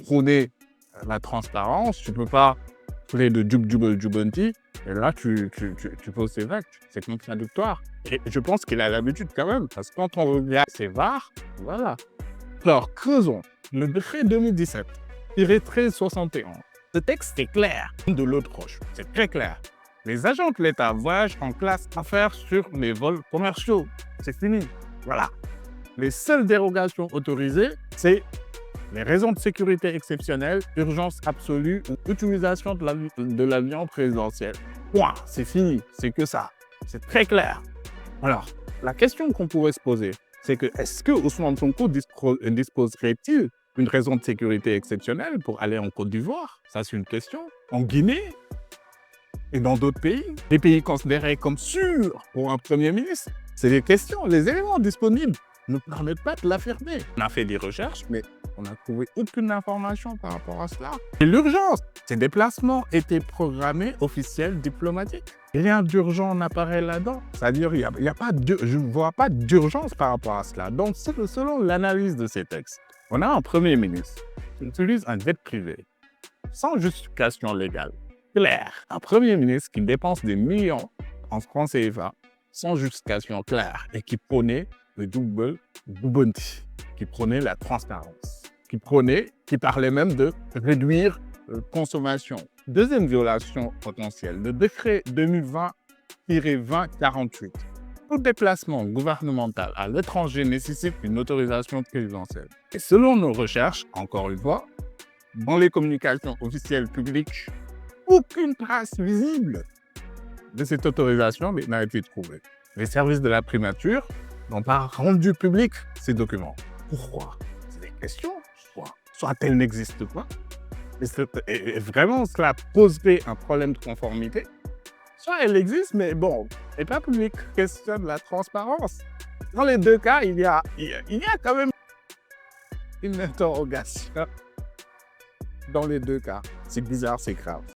prôner la transparence, tu ne peux pas parler de Jubanti, et là, tu poses tes actes. C'est contradictoire. Et je pense qu'il a l'habitude quand même, parce que quand on regarde ses VAR, voilà. Alors, creusons. Le décret 2017-1371. Ce texte est clair. De l'eau de roche, c'est très clair. Les agents de l'État voyagent en classe affaires sur les vols commerciaux. C'est fini. Voilà. Les seules dérogations autorisées, c'est les raisons de sécurité exceptionnelle, urgence absolue ou utilisation de l'avion présidentiel. Point. C'est fini. C'est que ça. C'est très clair. Alors, la question qu'on pourrait se poser, c'est que est-ce que Ousmane Sonko disposerait-il d'une raison de sécurité exceptionnelle pour aller en Côte d'Ivoire? Ça, c'est une question. En Guinée et dans d'autres pays, les pays considérés comme sûrs pour un Premier ministre, c'est des questions. Les éléments disponibles ne permettent pas de l'affirmer. On a fait des recherches, mais on n'a trouvé aucune information par rapport à cela. Et l'urgence, ces déplacements étaient programmés officiels diplomatiques. Rien d'urgent n'apparaît là-dedans. C'est-à-dire qu'il y a pas je ne vois pas d'urgence par rapport à cela. Donc, selon l'analyse de ces textes, on a un Premier ministre qui utilise un jet privé sans justification légale claire. Un Premier ministre qui dépense des millions en francs CFA sans justification claire et qui prônait le Jubanti, qui prônait la transparence, qui parlait même de réduire la consommation. Deuxième violation potentielle, le décret 2020-2048. Tout déplacement gouvernemental à l'étranger nécessite une autorisation présidentielle. Et selon nos recherches, encore une fois, dans les communications officielles publiques, aucune trace visible de cette autorisation n'a été trouvée. Les services de la primature n'ont pas rendu public ces documents. Pourquoi? C'est des questions. Soit elles n'existent pas, et vraiment cela poserait un problème de conformité, soit elle existe, mais bon, elle n'est pas publique. Question de la transparence. Dans les deux cas, il y a quand même une interrogation. Dans les deux cas, c'est bizarre, c'est grave.